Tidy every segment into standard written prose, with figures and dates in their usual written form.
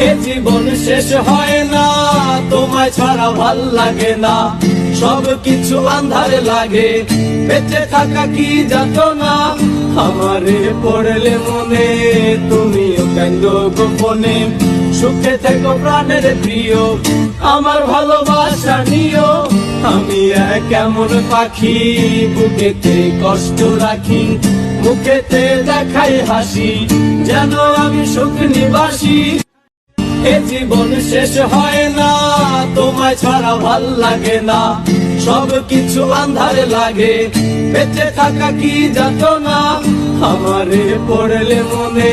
এ জীবন শেষ হয় না, তোমায় ছাড়া ভাল লাগে না, সব কিছু আন্ধারে লাগে, বেঁচে থাকা কি যাতনা। আমারে পড়লে মনে তুমিও কান্দো গোপনে, সুখে থেকো প্রাণের প্রিয়, আমার ভালোবাসা নিও। আমি এক এমন পাখি, বুকেতে কষ্ট রাখি, মুখেতে দেখাই হাসি, যেন আমি সুখ নিবাসী। এ জীবন শেষ হয় না, তোমায় ছাড়া ভাল লাগে না, সব কিছু আন্ধারে লাগে, বেঁচে থাকা কি যাতনা। আমারে পড়লে মনে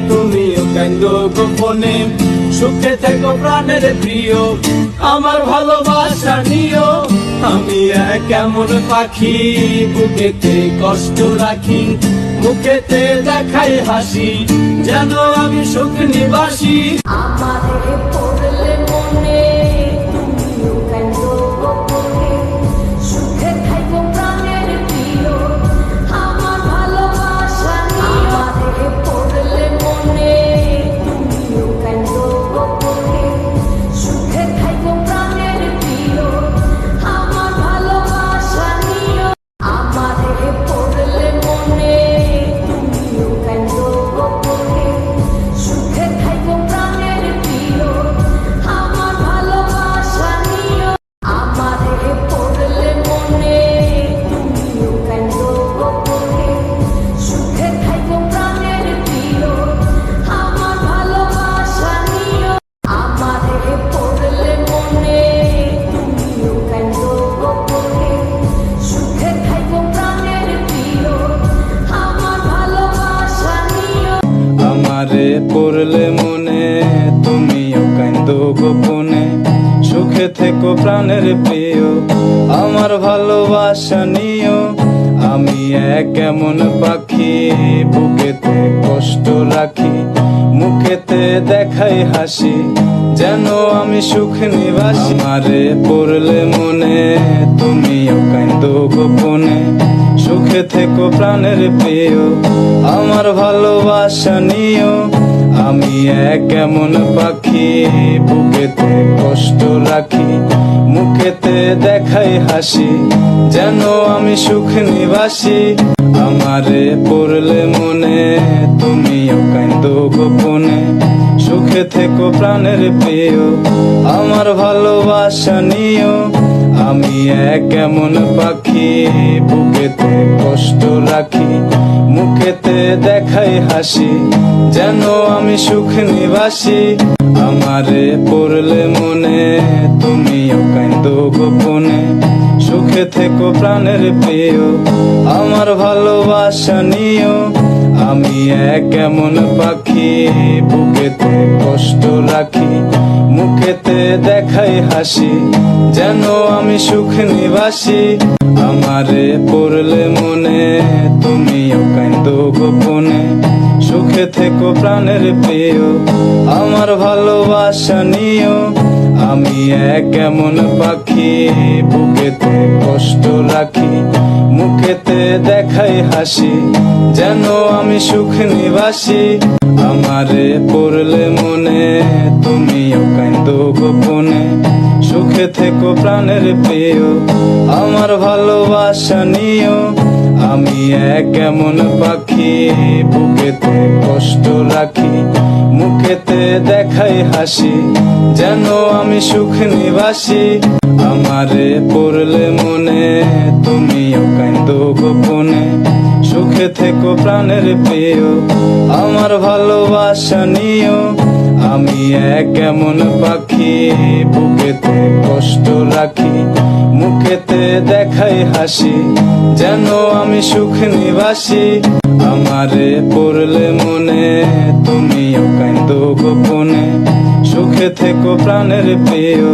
তুমিও কান্দো গোপনে, সুখে থেকো প্রাণের প্রিয়, আমার ভালোবাসা নিও। আমি এক এমন পাখি, বুকেতে কষ্ট রাখি, মুখেতে দেখাই হাসি, যেন আমি সুখ নিবাসী। আমারে পড়লে মনে তুমিও কান্দো গোপনে, সুখে থাকো প্রাণের প্রিয়, আমার ভালোবাসা নিও। আমারে পড়লে মনে তুমিও কান্দো গোপনে, সুখে থাকো প্রাণের প্রিয়, আমার ভালোবাসা নিও। আমারে পড়লে মনে তুমিও কান্দো গোপনে, সুখে থাকো প্রাণের প্রিয়, আমার ভালোবাসা নিও। আমারে পড়লে মনে তুমিও কান্দো গোপনে, সুখে থাকো প্রাণের প্রিয়, আমার ভালোবাসা নিও। আমারে পড়লে মনে তুমিও কান্দো গোপনে, সুখে থাকো প্রাণের প্রিয়, আমার ভালোবাসা নিও। আমারে পড়লে মনে তুমিও কান্দো গোপনে, সুখে থেকো প্রাণের প্রিয়, আমার ভালোবাসা নিও। আমি এক এমন পাখি, বুকেতে কষ্ট রাখি, মুখেতে দেখাই হাসি, যেন আমি সুখ নিবাসী। আমারে পড়লে মনে তুমিও কান্দো গোপনে, সুখে থেকো প্রাণের প্রিয়, আমার ভালোবাসা নিও। আমি এক এমন পাখি, বুকেতে কষ্ট রাখি, মুখেতে দেখাই হাসি, যেন আমি সুখ নিবাসী। আমারে পড়লে মনে তুমিও কান্দো গোপনে, সুখে থেকো প্রাণের প্রিয়, আমার ভালোবাসা নিও। আমি এক এমন পাখি, বুকেতে কষ্ট রাখি, মুখেতে দেখাই হাসি, যেন আমি সুখ নিবাসী। আমারে পড়লে মনে তুমিও কান্দো গোপনে, সুখে থেকো প্রাণের প্রিয়, আমার ভালোবাসা নিও। আমি এক এমন পাখি, বুকেতে কষ্ট রাখি, মুখেতে দেখাই হাসি, যেন আমি সুখ নিবাসী। আমারে পড়লে মনে তুমিও কান্দো গোপনে, সুখে থেকো প্রাণের প্রিয়, আমার ভালোবাসা নিও। আমি এক এমন পাখি, বুকেতে কষ্ট রাখি, মুখেতে দেখাই হাসি, যেন আমি সুখ নিবাসী। আমারে পড়লে মনে তুমিও কান্দো গোপনে, সুখে থেকো প্রাণের প্রিয়, আমার ভালোবাসা নিও। আমি এক এমন পাখি, বুকেতে কষ্ট রাখি, মুখেতে দেখাই হাসি, যেন আমি সুখ নিবাসী। আমারে পড়লে মনে তুমিও কান্দো গোপনে, সুখে থেকো প্রাণের প্রিয়, আমার ভালোবাসা নিও। আমি এক এমন পাখি, বুকেতে কষ্ট রাখি, মুখেতে দেখাই হাসি, যেন আমি সুখ নিবাসী। আমারে পড়লে মনে তুমিও কান্দো গোপনে, সুখে থেকো প্রাণের প্রিয়,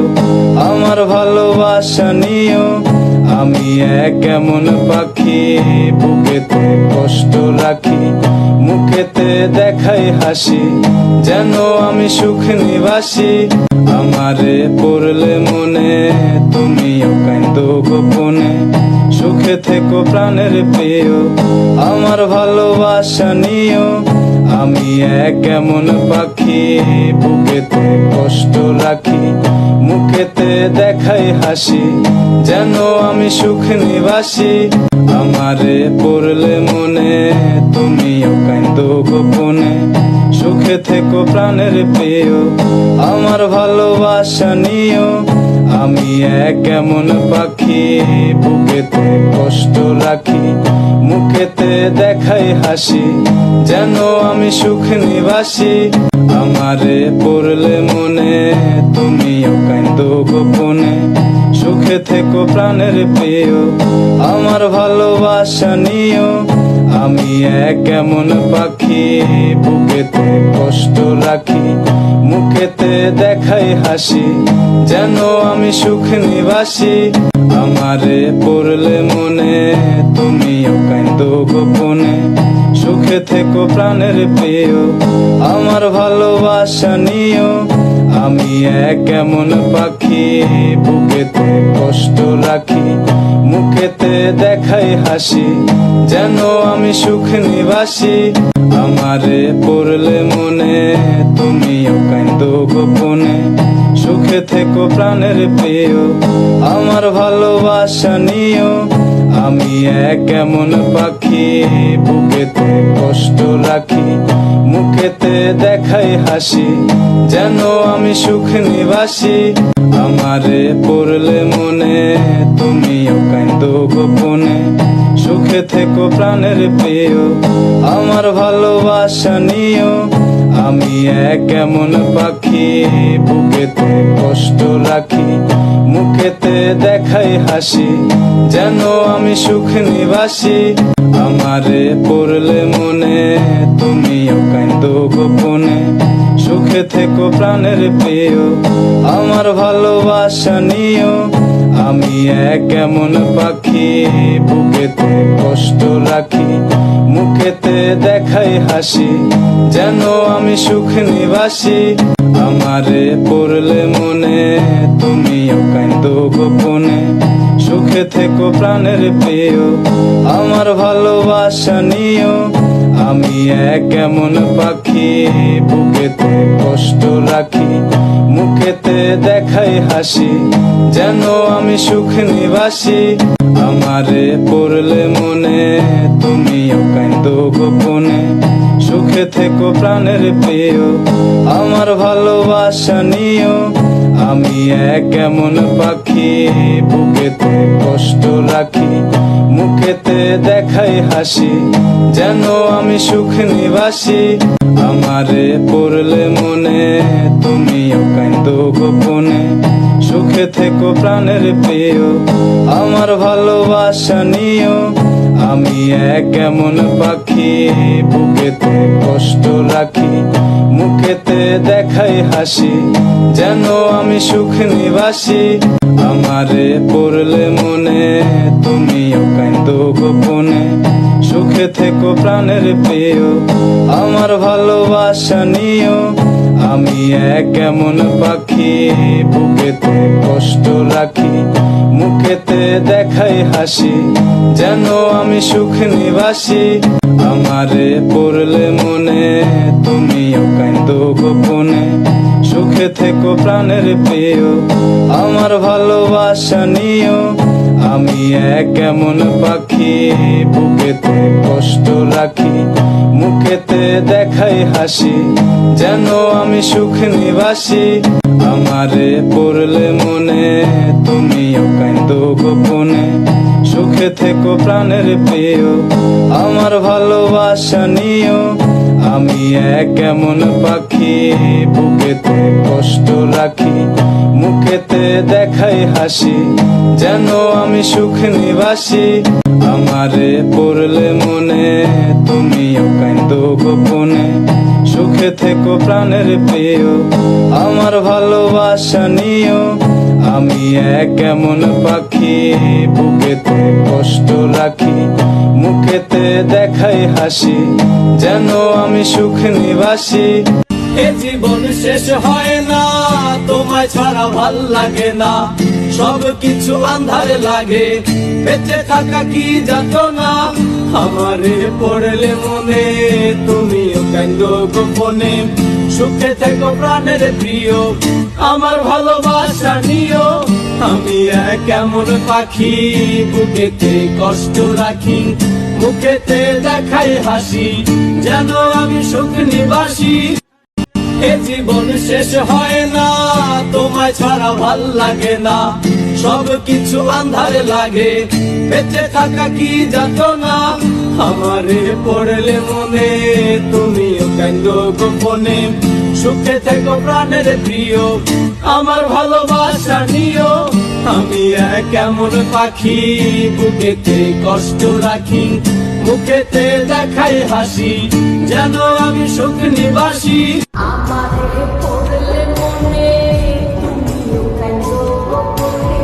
আমার ভালোবাসা নিও। আমি এক এমন পাখি, বুকেতে কষ্ট রাখি, মুখেতে দেখাই হাসি, যেন আমি সুখ নিবাসী। আমারে পড়লে মনে তুমিও কান্দো গোপনে, সুখে থেকো প্রাণের প্রিয়, আমার ভালোবাসা নিও। আমি এক এমন পাখি, বুকেতে কষ্ট রাখি, মুখেতে দেখাই হাসি, যেন আমি সুখ নিবাসী। আমারে পড়লে মনে তুমিও কাঁদো গোপনে, সুখে থেকো প্রাণের প্রিয়, আমার ভালোবাসা নিও। আমি এক এমন পাখি, বুকেতে কষ্ট রাখি, মুখেতে দেখাই হাসি, যেন আমি সুখ নিবাসী। আমারে পড়লে মনে তুমিও কাঁদো গোপনে, সুখে থেকো প্রাণের প্রিয়, আমার ভালোবাসা নিও। আমি এক এমন পাখি, বুকেতে কষ্ট রাখি, মুখেতে দেখাই হাসি, যেন আমি সুখ নিবাসী। আমারে পড়লে মনে তুমিও কাঁদো গোপনে, সুখে থেকো প্রাণের প্রিয়, আমার ভালোবাসা নিও। আমি এক এমন পাখি, বুকেতে কষ্ট রাখি, মুখেতে দেখাই হাসি, যেন আমি সুখ নিবাসী। আমারে পড়লে মনে তুমিও কাঁদো গোপনে, সুখে থেকো প্রাণের প্রিয়, আমার ভালোবাসা নিও। আমি এক এমন পাখি, বুকেতে কষ্ট রাখি, মুখেতে দেখাই হাসি, যেন আমি সুখ নিবাসী। আমারে পড়লে মনে তুমিও কাঁদো গোপনে, সুখে থেকো প্রাণের প্রিয়, আমার ভালোবাসা নিও। আমি এক এমন পাখি, বুকেতে কষ্ট রাখি, মুখেতে দেখাই হাসি, যেন আমি সুখ নিবাসী। আমারে পড়লে মনে তুমিও কাঁদো গোপনে, সুখে থেকো প্রাণের প্রিয়, আমার ভালোবাসা নিও। আমি এক এমন পাখি, বুকেতে কষ্ট রাখি, মুখেতে দেখাই হাসি, যেন আমি সুখ নিবাসী। আমারে পড়লে মনে তুমিও কাঁদো গোপনে, সুখে থেকো প্রাণের প্রিয়, আমার ভালোবাসা নিও। আমি এক এমন পাখি, বুকেতে কষ্ট রাখি, মুখেতে দেখাই হাসি, যেন আমি সুখ নিবাসী। আমারে পড়লে মনে তুমিও কাঁদো গোপনে, সুখে থেকো প্রাণের প্রিয়, আমার ভালোবাসা নিও। আমি এক এমন পাখি, বুকেতে কষ্ট রাখি, মুখেতে দেখাই হাসি, যেন আমি সুখ নিবাসী। আমারে পড়লে মনে তুমিও কাঁদো গোপনে, সুখে থেকো প্রাণের প্রিয়, আমার ভালোবাসা নিও। আমি এক এমন পাখি, বুকেতে কষ্ট রাখি, মুখেতে দেখাই হাসি, যেন আমি সুখ নিবাসী। আমারে পড়লে মনে তুমিও কাঁদো গোপনে, সুখে থেকো প্রাণের প্রিয়, আমার ভালোবাসা নিও। আমি এক এমন পাখি, বুকেতে কষ্ট রাখি, মুখেতে দেখাই হাসি, যেন আমি সুখ নিবাসী। আমারে পড়লে মনে তুমিও কাঁদো গোপনে, সুখে থেকো প্রাণের প্রিয়, আমার ভালোবাসা নিও। আমি এক এমন পাখি, বুকেতে কষ্ট রাখি, মুখেতে দেখাই হাসি, যেন আমি সুখ নিবাসী। আমারে পড়লে মনে তুমিও কাঁদো গোপনে, সুখে থেকো প্রাণের প্রিয়, আমার ভালোবাসা নিও। আমি এক এমন পাখি, বুকেতে কষ্ট রাখি, মুখেতে দেখাই হাসি, যেন আমি সুখ নিবাসী। আমারে পড়লে মনে তুমিও কাঁদো গোপনে, সুখে থেকো প্রাণের প্রিয়, আমার ভালোবাসা নিও। আমি এক এমন পাখি, বুকেতে কষ্ট রাখি, মুখেতে দেখাই হাসি, যেন আমি সুখ নিবাসী। এ জীবন শেষ হয় না, তোমায় ছাড়া ভাল লাগে না, সব কিছু আন্ধারে লাগে, বেঁচে থাকা কি যাতনা, আমারে পড়লে মনে তুমিও কান্দো গোপনে সুখে থেকো প্রাণের প্রিয় আমার ভালোবাসা নিও আমি এক এমন পাখি বুকেতে কষ্ট রাখি মুখেতে দেখাই হাসি যেন আমি সুখ নিবাসী এ জীবন শেষ হয় না তোমায় ছাড়া ভাল লাগে না সব কিছু আন্ধারে লাগে বেঁচে থাকা কি যাতনা আমারে পড়লে মনে তুমিও কান্দো গোপনে সুখে থেকো প্রাণের প্রিয় আমার ভালোবাসা নিও আমি এক এমন পাখি বুকেতে কষ্ট রাখি মুখেতে দেখাই হাসি যেন আমি সুখ নিবাসী আমারে পড়লে মনে তুমিও কান্দো গোপনে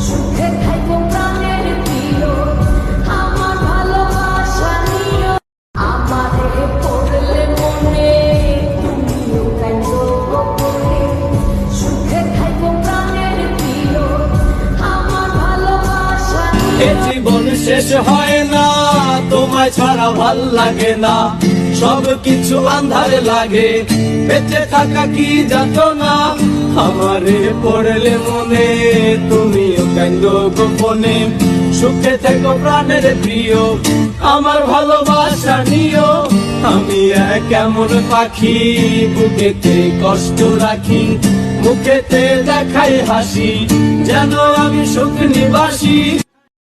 সুখে থাকো প্রাণের প্রিয় আমার ভালোবাসা নিও আমারে পড়লে মনে তুমিও কান্দো গোপনে সুখে থাকো প্রাণের প্রিয় আমার ভালোবাসা এ জীবন শেষ হয় না তোমায় ছাড়া ভাল লাগে না সব কিছু আন্ধারে লাগে বেঁচে থাকা কি যাতনা আমারে পড়লে মনে তুমিও কান্দো গোপনে সুখে থেকো প্রাণের প্রিয় আমার ভালোবাসা নিও আমি এক এমন পাখি বুকেতে কষ্ট রাখি মুখেতে দেখাই হাসি যেন আমি সুখ নিবাসী।